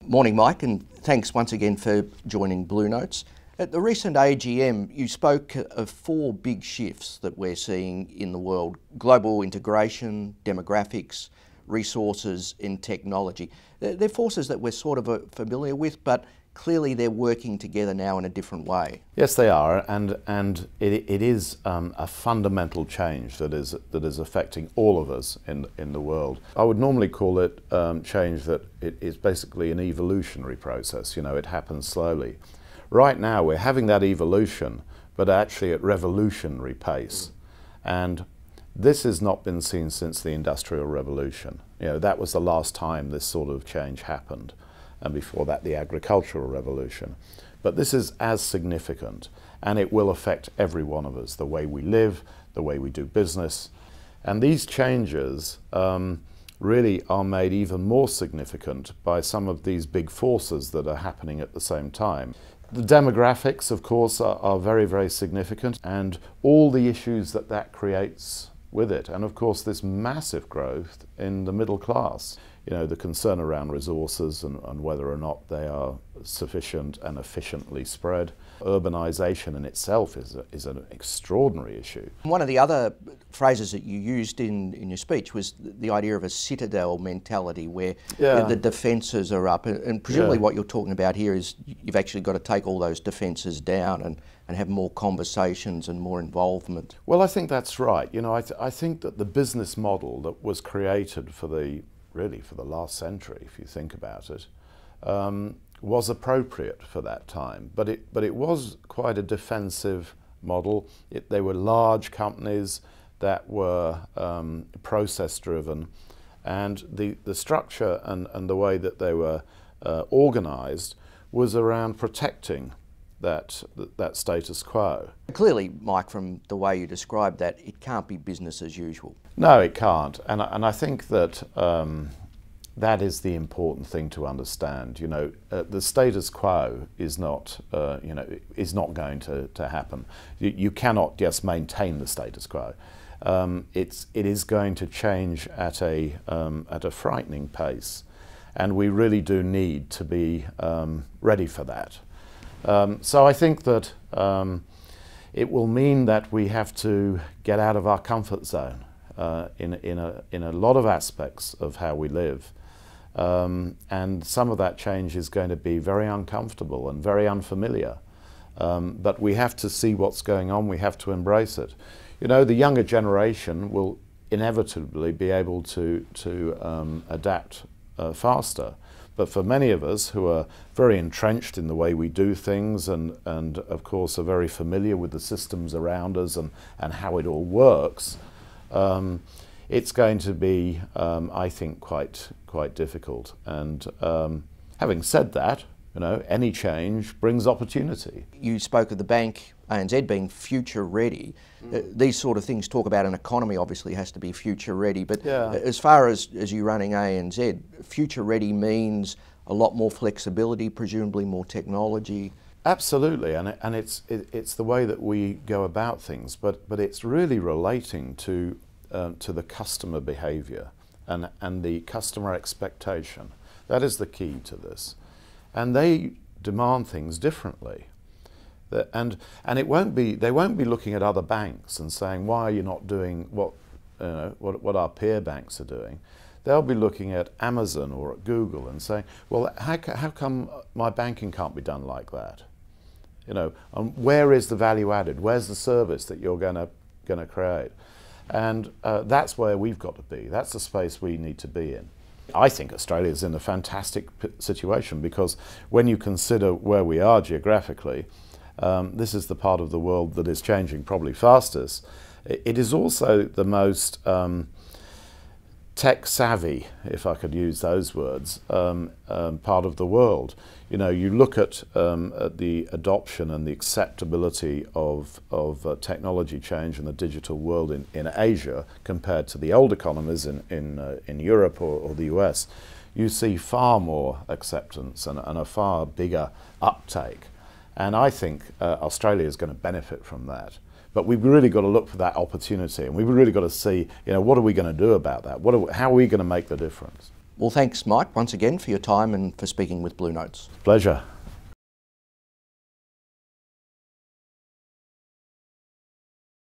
Morning, Mike, and thanks once again for joining Blue Notes. At the recent AGM, you spoke of four big shifts that we're seeing in the world: global integration, demographics, resources and technology. They're forces that we're sort of familiar with, but clearly they're working together now in a different way. Yes, they are, and it is a fundamental change that is affecting all of us in the world. I would normally call it change that it is basically an evolutionary process. You know, it happens slowly. Right now we're having that evolution, but actually at revolutionary pace, and this has not been seen since the Industrial Revolution. You know, that was the last time this sort of change happened, and before that the Agricultural Revolution. But this is as significant, and it will affect every one of us, the way we live, the way we do business. And these changes really are made even more significant by some of these big forces that are happening at the same time. The demographics, of course, are very, very significant, and all the issues that that creates with it. And of course this massive growth in the middle class. You know, the concern around resources and whether or not they are sufficient and efficiently spread. Urbanisation in itself is an extraordinary issue. One of the other phrases that you used in your speech was the idea of a citadel mentality, where the defences are up, and presumably what you're talking about here is you've actually got to take all those defences down and have more conversations and more involvement. Well, I think that's right. You know, I think that the business model that was created for the last century, if you think about it, was appropriate for that time, but it was quite a defensive model. They were large companies that were process driven, and the structure and the way that they were organised was around protecting that status quo. Clearly, Mike, from the way you described that, it can't be business as usual. No, it can't, and I think that that is the important thing to understand. You know, the status quo is not, going to happen. You cannot just maintain the status quo. It is going to change at a frightening pace, and we really do need to be ready for that. So I think that it will mean that we have to get out of our comfort zone in a lot of aspects of how we live. And some of that change is going to be very uncomfortable and very unfamiliar. But we have to see what's going on, we have to embrace it. You know, the younger generation will inevitably be able to adapt faster. But for many of us who are very entrenched in the way we do things and of course are very familiar with the systems around us and how it all works, it's going to be, I think, quite difficult. And having said that, you know, any change brings opportunity. You spoke of the bank, ANZ, being future ready. These sort of things talk about an economy obviously has to be future ready, but as far as you running ANZ, future ready means a lot more flexibility, presumably more technology. Absolutely, and it's the way that we go about things, but it's really relating to the customer behaviour and the customer expectation. That is the key to this, and they demand things differently. And they won't be looking at other banks and saying, why are you not doing what our peer banks are doing? They'll be looking at Amazon or at Google and saying, well, how come my banking can't be done like that? You know, where is the value added? Where's the service that you're going to create? And that's where we've got to be. That's the space we need to be in. I think Australia is in a fantastic situation because when you consider where we are geographically, this is the part of the world that is changing probably fastest. It is also the most tech savvy, if I could use those words, part of the world. You know, you look at the adoption and the acceptability of technology change in the digital world in Asia compared to the old economies in Europe or the US. You see far more acceptance and a far bigger uptake. And I think Australia is going to benefit from that. But we've really got to look for that opportunity, and we've really got to see, you know, what are we going to do about that? How are we going to make the difference? Well, thanks, Mike, once again for your time and for speaking with Blue Notes. Pleasure.